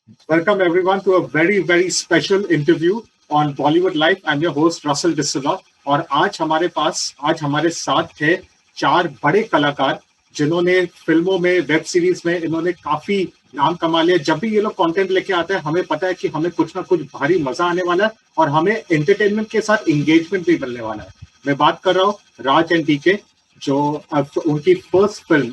Welcome everyone to a very special interview on Bollywood Life. I'm your host Russell D'Souza और आज हमारे साथ थे चार बड़े कलाकार जिन्होंने फिल्मों में, वेब सीरीज में इन्होंने काफी नाम कमा लिया। जब भी ये लोग कंटेंट लेके आते हैं हमें पता है कि हमें कुछ ना कुछ भारी मजा आने वाला है और हमें एंटरटेनमेंट के साथ एंगेजमेंट भी मिलने वाला है। मैं बात कर रहा हूँ राज एंड डीके, जो उनकी फर्स्ट फिल्म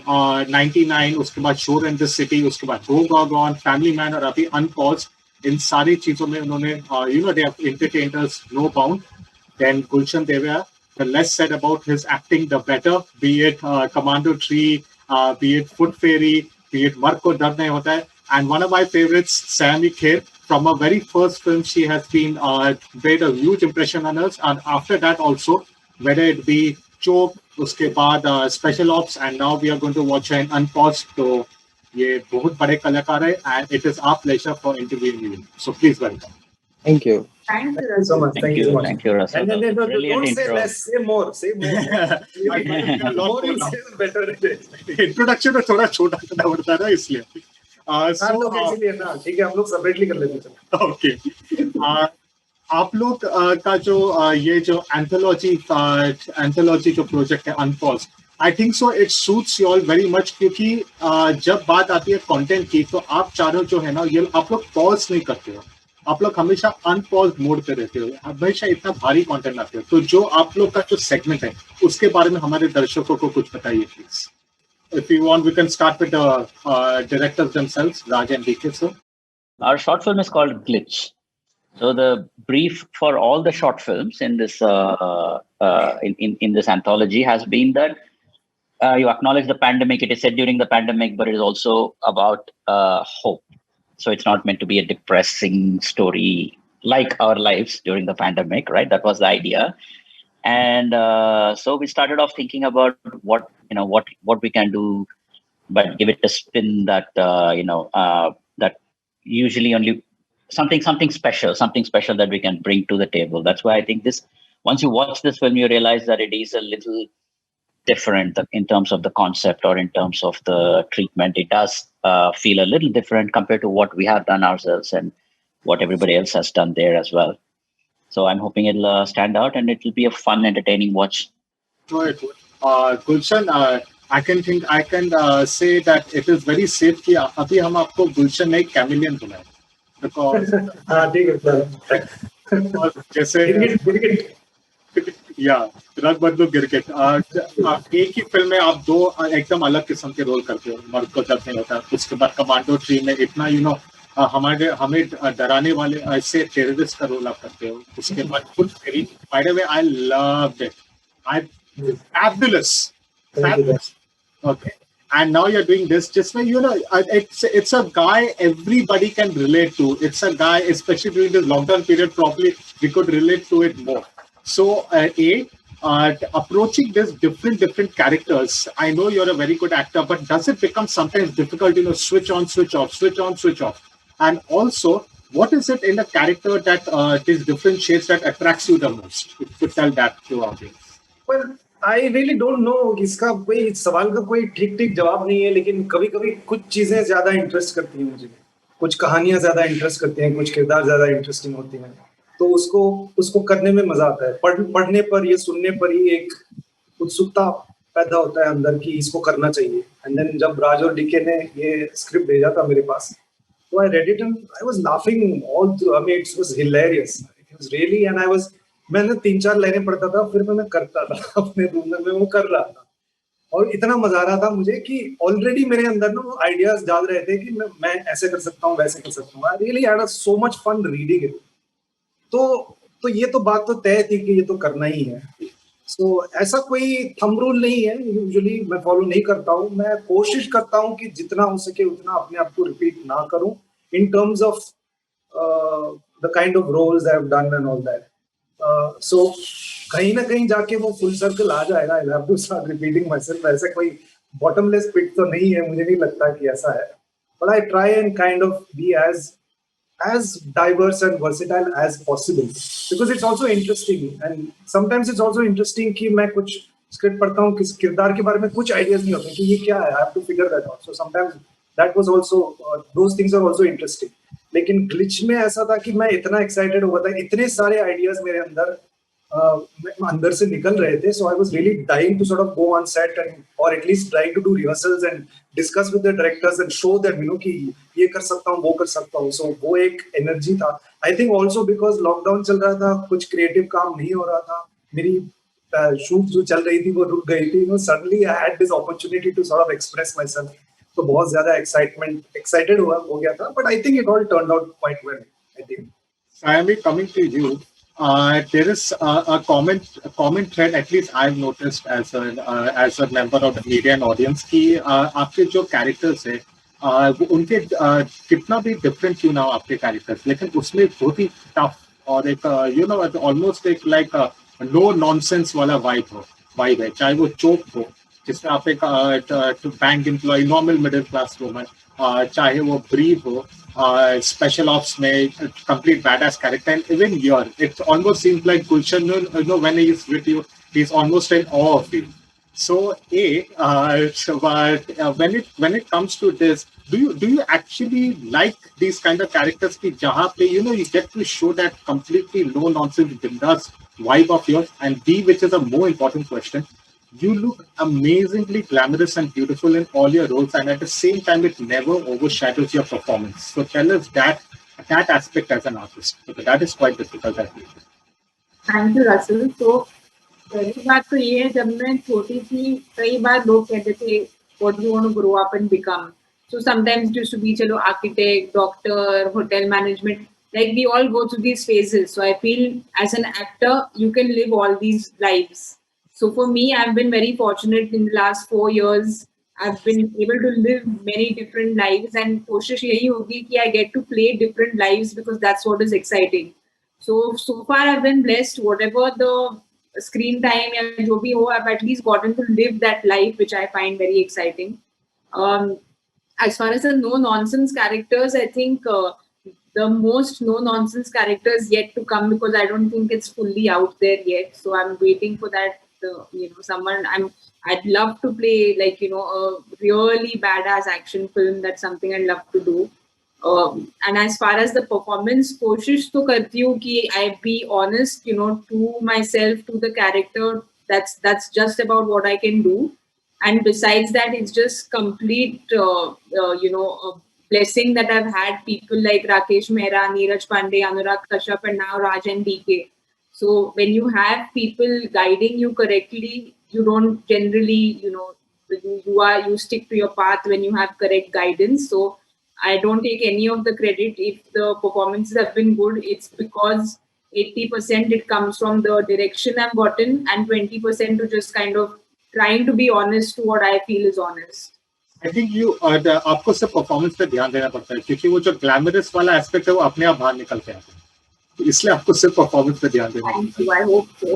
99, उसके बाद शोर एंड द सिटी, उसके बाद गो गो गॉन, फैमिली मैन और अभी अनपॉज, इन सारी चीजों में उन्होंने they have entertained us know bound. Then Gulshan Devaya, the less said about his acting, the better, be it Commando 3, be it Foot Fairy, be it Mark Ko Dar Nahi Hota Hai. And one of my favorites, Sammy Kher, from her very first film, she has been made a huge impression on us. And after that also, whether it be Choke, उसके बाद Special Ops, and now we are going to watch her in Unpaused. तो ये बहुत बड़े कलाकार है, and it is our pleasure for interviewing you. So please welcome. Thank you. Thank you so much. Thank you so much. Thank you, Russell. And then Brilliant don't say intro. less, say more. Say more. More you say, the better it is. Introduction में थोड़ा छोटा करना पड़ता है ना, इसलिए हम लोग इसीलिए ना, ठीक है, हम लोग सेपरेटली कर लेते हैं। ओके, आप लोग का जो ये जो एंथोलॉजी जो प्रोजेक्ट है unpause, I think so it suits you all very much, क्योंकि जब बात आती है कंटेंट की तो आप चारों जो है ना, ये आप लोग पॉज नहीं करते हो, आप लोग हमेशा अनपॉज मोड पे रहते हो, हमेशा इतना भारी कंटेंट आते हो। तो जो आप लोग का जो सेगमेंट है उसके बारे में हमारे दर्शकों को कुछ बताइए please. If you want, we can start with the directors themselves, Raj and DK. So, Our short film is called Glitch. So the brief for all the short films in this in this anthology has been that you acknowledge the pandemic. It is set during the pandemic, but it is also about hope. So it's not meant to be a depressing story like our lives during the pandemic, right? That was the idea. And so we started off thinking about what we can do, but give it a spin that that usually only something special that we can bring to the table. That's why I think this, once you watch this film, you realize that it is a little different in terms of the concept or in terms of the treatment. It does feel a little different compared to what we have done ourselves and what everybody else has done there as well. So I'm hoping it'll stand out and it'll be a fun, entertaining watch. good. Gulshan, I can say that it is very safe कि अभी हम आपको गुलशन नहीं chameleon बुलाएं, because हाँ ठीक है sir. जैसे या रग बदलो गिरगिट, एक ही फिल्म में आप दो एकदम अलग किस्म के रोल करते हो, मर्द को दर्द नहीं होता, उसके बाद कमांडो 3 में इतना हमें डराने वाले ऐसे टेररिस्ट का रोल आप करते हो, उसके बाद फुट फेरी, by the way I loved it, I fabulous, okay, and now you're doing this, just it's a guy everybody can relate to. It's a guy, especially during this lockdown period, probably we could relate to it more. So approaching this different characters, I know you're a very good actor, but does it become sometimes difficult, switch on, switch off, switch on, switch off? And also, what is it in the character that these different shades that attracts you the most? If you could tell that to our audience. Well, I really don't know, इसका कोई सवाल का कोई ठीक जवाब नहीं है, लेकिन कभी-कभी कुछ चीजें ज्यादा इंटरेस्ट करती हैं मुझे, कुछ कहानियां ज्यादा इंटरेस्ट करती हैं, कुछ किरदार ज्यादा इंटरेस्टिंग होती हैं, तो उसको करने में मजा आता है। पढ़ने पर, ये सुनने पर ही एक उत्सुकता पैदा होता है अंदर की इसको करना चाहिए। एंड देन जब राज और डीके ने ये स्क्रिप्ट भेजा था मेरे पास, तो I read it and I was laughing all through. I mean it was hilarious, it was really, and मैंने 3-4 लाइनें पढ़ता था, फिर मैं करता था अपने रूम में, मैं वो कर रहा था, और इतना मजा आ रहा था मुझे कि ऑलरेडी मेरे अंदर ना वो आइडियाज डाल रहे थे कि मैं ऐसे कर सकता हूँ, वैसे कर सकता हूँ। I really had so much fun reading it. तो ये तो बात तो तय थी कि ये तो करना ही है। सो ऐसा कोई थंब रूल नहीं है, यूजुअली मैं फॉलो नहीं करता हूँ। मैं कोशिश करता हूँ कि जितना हो सके उतना अपने आप को रिपीट ना करूँ in terms of the kind of roles I have done and all that. So कहीं ना कहीं जाके वो फुल सर्कल आ जाएगा। I have to start repeating myself. ऐसा कोई बॉटमलेस पिट तो नहीं है, मुझे नहीं लगता कि ऐसा है, but I try and kind of be as diverse and versatile as possible, because it's also interesting, and sometimes it's also interesting कि मैं कुछ स्क्रिप्ट पढ़ता हूँ, किस किरदार के बारे में कुछ आइडियाज नहीं होते कि ये क्या है, I have to figure that out. So sometimes that was also those things are also interesting. लेकिन ग्लिच में ऐसा था कि मैं इतना एक्साइटेड हुआ था, इतने सारे आइडियाज मेरे अंदर से निकल रहे थे. So I was really dying to sort of go on set and और at least trying to do rehearsals and discuss with the directors and show them कि ये कर सकता हूँ, वो कर सकता हूँ. सो वो एक एनर्जी था. I think also because lockdown चल रहा था, कुछ क्रिएटिव काम नहीं हो रहा था, मेरी शूट जो चल रही थी वो रुक गई थी. Suddenly I had this opportunity to sort of express myself. तो बहुत ज्यादा एक्साइटेड हो गया था. But I think it all turn out quite well. I think Sayami, coming to you, there is a common thread, at least I've noticed as a member of the media and audience, कि आपके जो characters है वो उनके कितना भी different क्यों ना हो आपके characters, लेकिन उसमें बहुत ही tough और एक almost एक like no nonsense वाला vibe है. चाहे वो चोप हो जिसमें आप एक bank employ, normal middle class woman, चाहे वो ब्रीव हो special ops में complete badass character, and even your, it almost seems like Gulshan, when he is with you, he's almost in awe of you. So when it comes to this, do you actually like these kind of characters ki jahan pe you get to show that completely no nonsense bindas vibe of yours? And B, which is a more important question, you look amazingly glamorous and beautiful in all your roles, and at the same time, it never overshadows your performance. So tell us that aspect as an artist, because that is quite difficult, I feel. Thank you Russell. तो पहली बात तो ये है, जब मैं छोटी थी कई बार लोग कहते थे what you want to grow up and become. So sometimes it used to be चलो architect, doctor, hotel management, like we all go through these phases. So I feel as an actor you can live all these lives. So for me, I've been very fortunate in the last 4 years. I've been able to live many different lives, and कोशिश यही होगी कि I get to play different lives because that's what is exciting. So far I've been blessed. Whatever the screen time या जो भी हो, I've at least gotten to live that life, which I find very exciting. As far as the no nonsense characters, I think the most no nonsense characters yet to come, because I don't think it's fully out there yet. So I'm waiting for that. Someone I'd love to play, like a really badass action film. That's something I'd love to do. And as far as the performance, कोशिश तो करती हूँ कि I be honest, to myself, to the character. That's just about what I can do. And besides that, it's just complete, blessing that I've had people like Rakesh Mehra, Neeraj Pandey, Anurag Kashyap, and now Raj and DK. So when you have people guiding you correctly, you don't generally, you stick to your path when you have correct guidance. So I don't take any of the credit if the performances have been good. It's because 80% it comes from the direction I've gotten, and 20% to just kind of trying to be honest to what I feel is honest. I think आपको सिर्फ performance पे ध्यान देना पड़ता है, क्योंकि वो जो ग्लैमरस वाला एस्पेक्ट है वो अपने आप बाहर निकल के आता है, तो इसलिए आपको सिर्फ परफॉर्मेंस पे ध्यान देना पड़ता है. I hope so.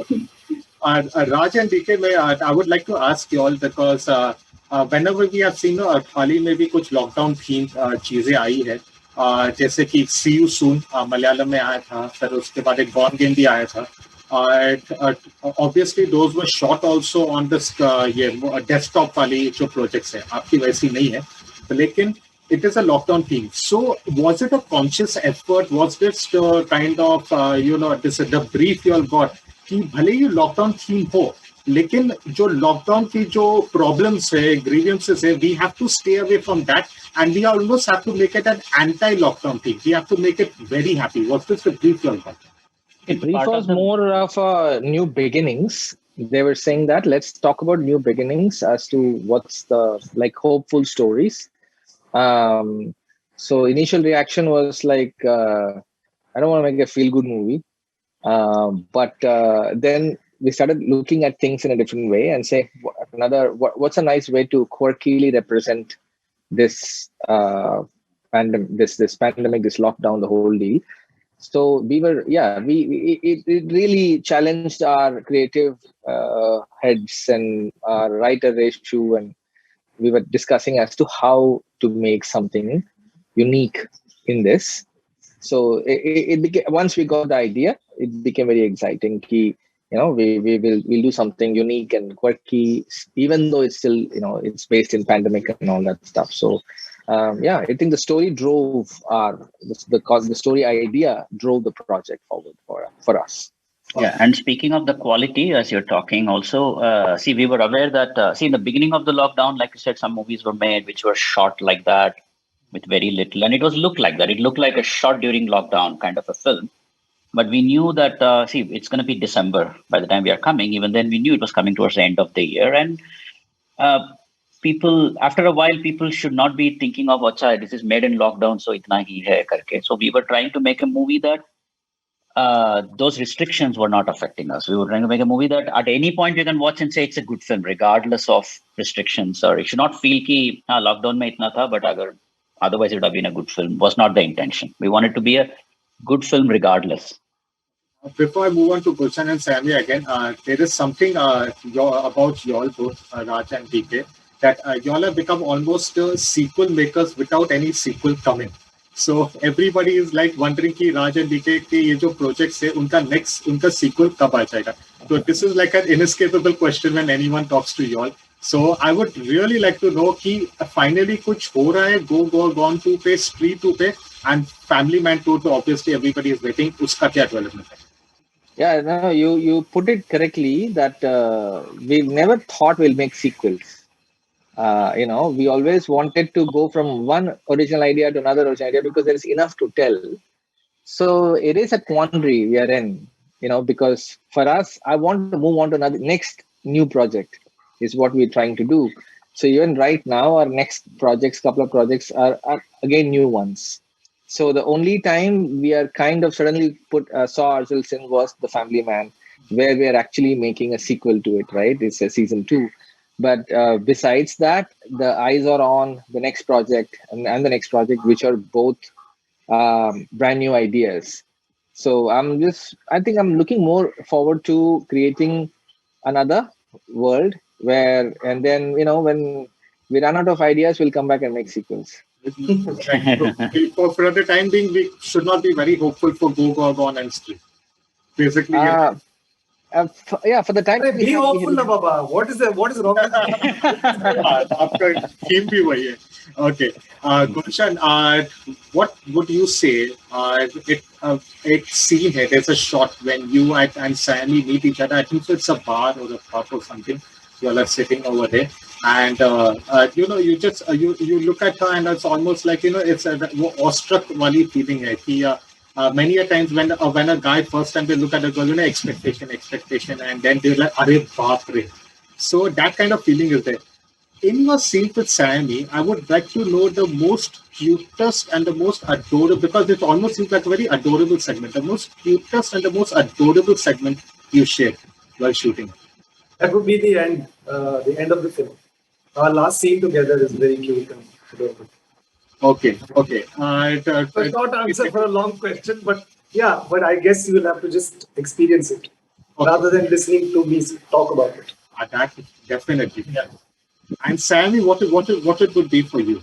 Raj and DK, I would like to ask you all, because whenever we have seen, हाल ही में भी कुछ लॉकडाउन थीम चीजें आई है, जैसे कि See You Soon मलयालम में आया था, फिर उसके बाद एक Born Again भी आया था. Obviously those were shot also on this desktop वाली जो projects है, आपकी वैसी नहीं है, लेकिन it is a lockdown theme. So was it a conscious effort? Was this kind of the brief you all got कि भले ही लॉकडाउन थीम हो, लेकिन जो लॉकडाउन की जो प्रॉब्लम्स है, ग्रीवियंसेस है, we have to stay away from that, and we almost have to make it an anti-lockdown theme. We have to make it very happy. Was this the brief you all got? The brief was more of new beginnings. They were saying that let's talk about new beginnings as to what's the hopeful stories. So initial reaction was like, I don't want to make a feel-good movie. But then we started looking at things in a different way and say, what's a nice way to quirkily represent this pandemic, this pandemic, this lockdown, the whole deal. So we were, it really challenged our creative heads and our writer ratio, and we were discussing as to how to make something unique in this. So it became, once we got the idea, it became very exciting. We'll do something unique and quirky, even though it's still, it's based in pandemic and all that stuff. So yeah, I think the story drove the story idea drove the project forward for us. Yeah, and speaking of the quality, as you're talking, also, see, we were aware that, see, in the beginning of the lockdown, like you said, some movies were made which were shot like that with very little, and it was looked like that. It looked like a shot during lockdown kind of a film. But we knew that, see, it's going to be December by the time we are coming. Even then, we knew it was coming towards the end of the year, and uh, people, after a while, people should not be thinking of, "Acha, this is made in lockdown, so itna hi hai," karke. So we were trying to make a movie that those restrictions were not affecting us. We were trying to make a movie that at any point you can watch and say it's a good film, regardless of restrictions, or it should not feel ki lockdown mein itna tha, but otherwise it would have been a good film. Was not the intention. We wanted to be a good film regardless. Before I move on to Gulshan and Sammy again, there is something about y'all both, Raj and DK, that y'all have become almost sequel makers without any sequel coming. So everybody is like wondering कि Raj and DK के ये जो projects है उनका sequel कब आ जाएगा. So this is like an inescapable question when anyone talks to y'all. So I would really like to know कि finally कुछ हो रहा है Gone 2 पे, Spree 2 पे, and Family Man 2 तो obviously everybody is waiting. उसका क्या development है? Yeah, no, you put it correctly that we never thought we'll make sequels. We always wanted to go from one original idea to another original idea because there is enough to tell. So it is a quandary we are in, because for us, I want to move on to another next new project is what we're trying to do. So even right now, our next couple of projects are again new ones. So the only time we are kind of suddenly saw ourselves in was The Family Man, where we are actually making a sequel to it, right? It's a season 2. But besides that, the eyes are on the next project and the next project, which are both brand new ideas. So I think I'm looking more forward to creating another world and then, when we run out of ideas, we'll come back and make sequels. For the time being, we should not be very hopeful for Gone and Spree. Basically, for the time be hopeful na Baba. What is wrong with आपका theme भी वही है. Okay, Gulshan, what would you say? It scene है. There's a shot when you and Sammy meet each other. I think so it's a bar or a pub or something. You all are sitting over there, and you just you look at her, and it's almost like it's a awestruck wali feeling hai कि many a times when a guy first time they look at a girl, expectation, and then they're like, "Arey baap re." So that kind of feeling is there. In your scene with Sammy, I would like to know the most cutest and the most adorable, because it almost seems like a very adorable segment. The most cutest and the most adorable segment you shared while shooting. That would be the end of the film. Our last scene together is very cute and adorable. Okay. So short answer for a long question, but I guess you will have to just experience it rather than listening to me talk about it. That definitely. Yeah. And Sammy, what it would be for you?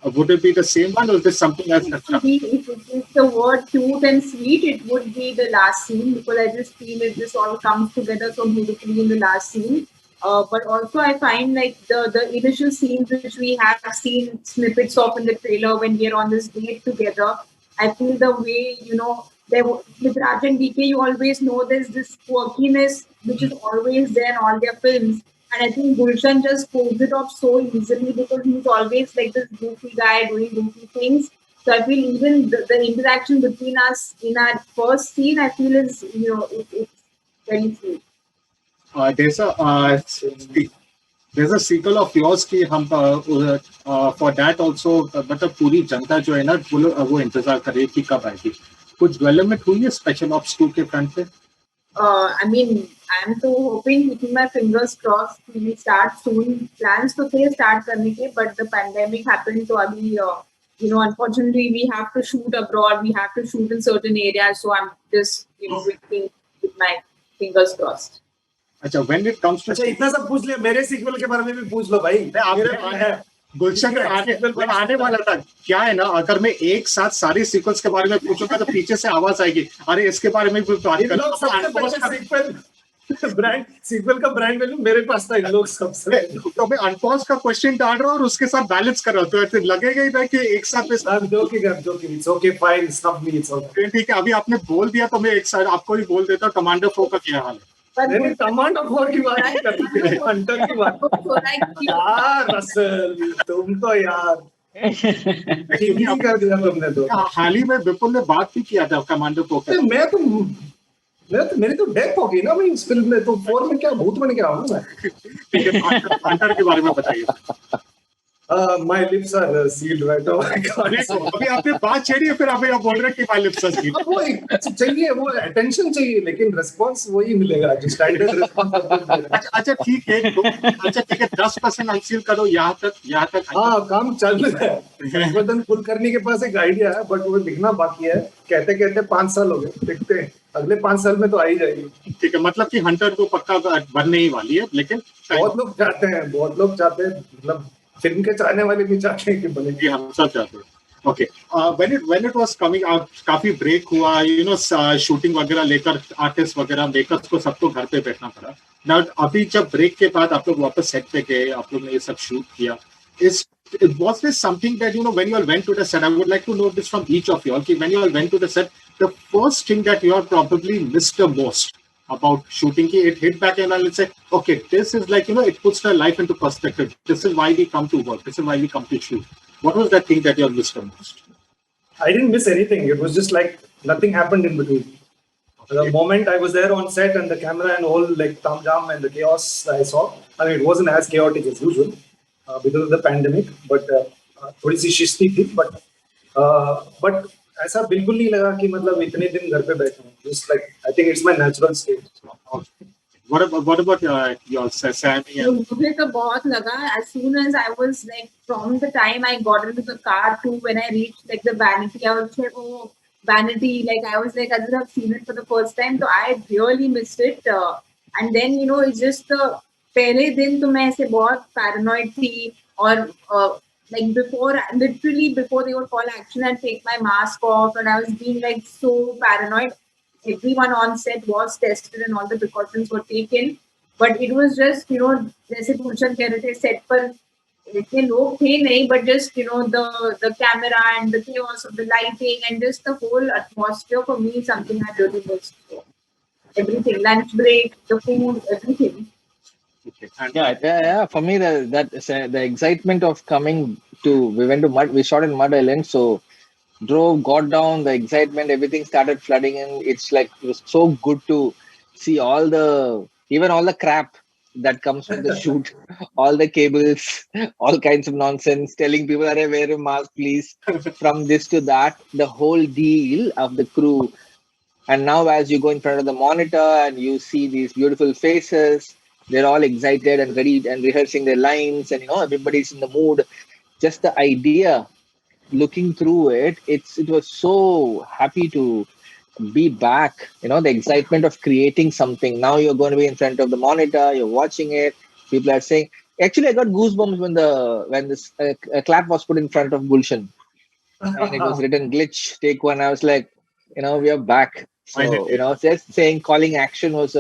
Would it be the same one, or is there something else? If it's the word cute and sweet, it would be the last scene, because I just feel this all comes together so beautifully in the last scene. But also I find like the initial scenes which we have seen snippets of in the trailer when we are on this date together, I feel the way, with Raj and DK, you always know there's this quirkiness which is always there in all their films. And I think Gulshan just pulls it off so easily because he's always like this goofy guy doing goofy things. So I feel even the interaction between us in our first scene, I feel is, it's very sweet. There's a sequel of yours कि हम for that also, मतलब पूरी जनता जो है ना वो इंतजार कर रही है कि कब आएगी. कुछ डेवलपमेंट हुई है स्पेशल ऑप्स 2 के फ्रंट पे? I'm so hoping, keeping my fingers crossed, we start soon. Plans to say start करने के, but the pandemic happened, so अभी unfortunately we have to shoot abroad, we have to shoot in certain areas, so I'm just waiting with my fingers crossed. अच्छा, when it comes to इतना सब पूछ लिया, मेरे sequel के बारे में भी पूछ लो भाई. गुलशन आने वाला था. क्या है ना, अगर मैं एक साथ सारे सीक्वल्स के बारे में पूछूंगा तो पीछे से आवाज आएगी, अरे इसके बारे में भी बात कर. ब्रांड सीक्वल का ब्रांड वैल्यू मेरे पास था, इन लोग सबसे। तो मैं अनपॉज का क्वेश्चन डाल रहा हूँ और उसके साथ बैलेंस कर रहा हूँ, तो ऐसे लगेगा ही ना कि एक साथ में I'm joking. It's okay, fine. Stop me. It's okay. ठीक है। अभी आपने बोल दिया तो मैं एक साथ आपको भी बोल देता हूँ, कमांडो 4 का क्या हाल है? But नहीं, कमांड ऑफ वॉर की बात नहीं करते, हंटर की बात। so like यार रसल, तुम तो यार ठीक ही कर दिया तुमने तो। हाल ही में विपुल ने बात भी किया था कमांडो 4 के। मेरी तो डेथ हो गई ना भाई इस फिल्म में, तो 4 में क्या भूत बन के आऊंगा मैं। ठीक है, हंटर के बारे में बताइए। My lips are sealed right now. अभी आपने बात छेड़ी है, फिर अभी आप बोल रहे हैं कि my lips are sealed। वो चाहिए, वो अटेंशन चाहिए, लेकिन रिस्पांस वही मिलेगा जो स्टैंडर्ड रिस्पांस। अच्छा ठीक है, अच्छा ठीक है, 10% अनसील करो यहाँ तक। हाँ, काम चल रहा है, संशोधन फुल करने के पास एक आइडिया है, बट वो लिखना बाकी है। कहते 5 साल हो गए, देखते हैं अगले 5 साल में तो आ ही जाएगी। ठीक है, मतलब कि हंटर तो पक्का बनने ही वाली है, लेकिन बहुत लोग चाहते हैं, मतलब फिल्म के चाहने वाले भी चाहते हैं कि बनेगी। हम सब चाहते हैं। Okay, when it was coming, काफी ब्रेक हुआ, शूटिंग वगैरह लेकर आर्टिस्ट वगैरह मेकर्स को सबको घर पे बैठना पड़ा। नाउ अभी जब ब्रेक के बाद आप लोग वापस सेट पे गए, आप लोग ने ये सब शूट किया, was this something that when you all went to the set, I would like to know this from each of you all, when you all went to the set, the first thing that you all probably missed the most about shooting, it hit back and let's say, okay, this is like, it puts the life into perspective. This is why we come to work. This is why we come to shoot. What was that thing that you all missed the most? I didn't miss anything. It was just like nothing happened in between. The moment I was there on set and the camera and all like tam jam and the chaos I saw, I mean, it wasn't as chaotic as usual because of the pandemic, but थोड़ी सी शिस्ती थी, but ऐसा बिल्कुल नहीं लगा कि मतलब इतने दिन घर पे बैठे हूँ. Just like I think it's my natural state. What about your Sammy? मुझे तो बहुत लगा as soon as I was like from the time I got into the car to when I reached like the vanity, I was like, oh, vanity, like I was like, as I've seen it for the first time, so I really missed it. And then it's just the पहले दिन तो मैं ऐसे बहुत paranoid थी, और like literally before they would call action, I'd take my mask off and I was being like so paranoid. Everyone on set was tested and all the precautions were taken, but it was just जैसे भूषण कह रहे थे, set पर इतने लोग थे नहीं, but just the camera and the chaos of the lighting and just the whole atmosphere, for me, something I really missed. Everything, lunch break, the food, everything. Yeah. For me, the excitement of coming we went to Mud. We shot in Mud Island, so drove, got down, the excitement, everything started flooding in. It's like it was so good to see even all the crap that comes from the shoot, all the cables, all kinds of nonsense, telling people, "Arey, wear a mask, please." From this to that, the whole deal of the crew. And now, as you go in front of the monitor and you see these beautiful faces, they're all excited and ready and rehearsing their lines, and everybody's in the mood. Just the idea, looking through it was so happy to be back. The excitement of creating something. Now you're going to be in front of the monitor, you're watching it, people are saying, actually I got goosebumps when this clap was put in front of Gulshan and it was written glitch take one. I was like, we are back. So just saying calling action was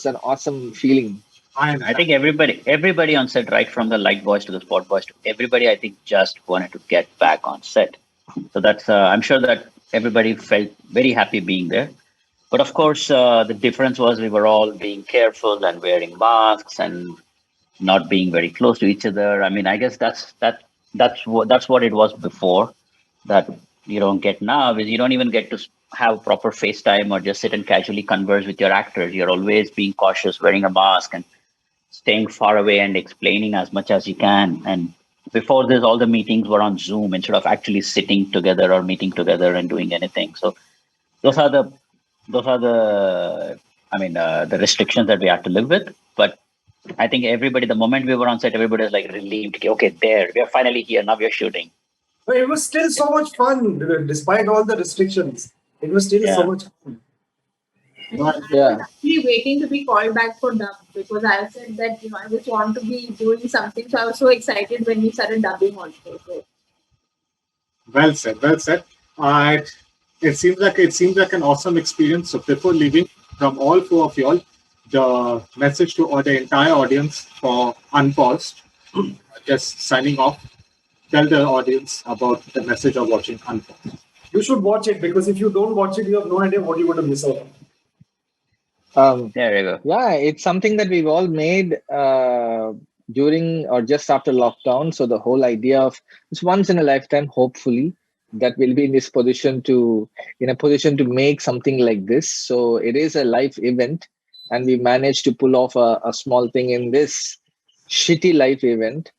an awesome feeling. I think everybody on set, right from the light boys to the spot boys, to everybody, I think just wanted to get back on set. So that's I'm sure that everybody felt very happy being there. But of course, the difference was we were all being careful and wearing masks and not being very close to each other. I mean, I guess that's what it was before. That you don't get now is you don't even get to have proper FaceTime or just sit and casually converse with your actors. You're always being cautious, wearing a mask and staying far away and explaining as much as you can. And before this, all the meetings were on Zoom instead of actually sitting together or meeting together and doing anything. So those are the restrictions that we had to live with. But I think everybody, the moment we were on set, everybody was like relieved. Okay, there, we are finally here. Now we are shooting. But it was still so much fun, despite all the restrictions. It was still so much fun. I was actually waiting to be called back for dub, because I said that I just want to be doing something. So I was so excited when we started dubbing also. So. Well said. It seems like an awesome experience. So before leaving, from all four of you all, the message to the entire audience for Unpaused. Just signing off. Tell the audience about the message of watching Unpaused. You should watch it, because if you don't watch it, you have no idea what you're going to miss out on. There you go. Yeah, it's something that we've all made during or just after lockdown. So the whole idea of it's once in a lifetime, hopefully, that we'll be in a position to make something like this. So it is a live event, and we managed to pull off a small thing in this shitty live event.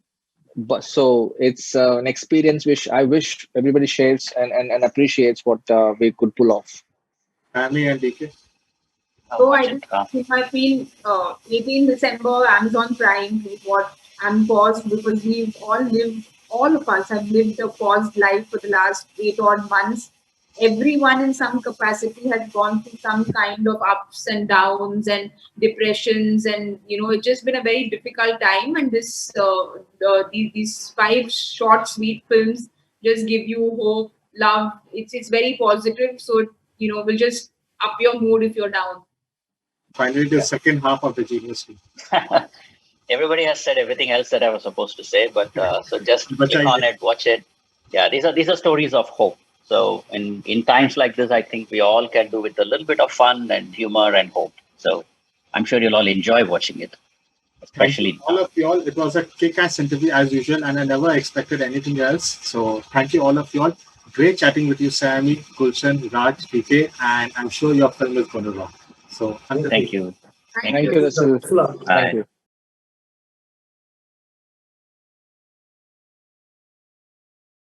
But so it's an experience which I wish everybody shares and appreciates what we could pull off. Family and DK. So I think I feel 18 December, Amazon Prime is what I'm paused, because we've all of us have lived a paused life for the last 8 odd months. Everyone in some capacity has gone through some kind of ups and downs and depressions, and it's just been a very difficult time. And this these 5 short, sweet films just give you hope, love. It's very positive. So will just up your mood if you're down. Finally, the second half of the Genius Team. Everybody has said everything else that I was supposed to say, but so just click on it, watch it. Yeah, these are stories of hope. So in times like this, I think we all can do with a little bit of fun and humor and hope. So I'm sure you'll all enjoy watching it, especially all of you all. It was a kick-ass interview as usual, and I never expected anything else. So thank you all of you all. Great chatting with you, Sammy, Gulshan, Raj, DK, and I'm sure your film is going to rock. So thank you. Thank you, Russell. Thank you.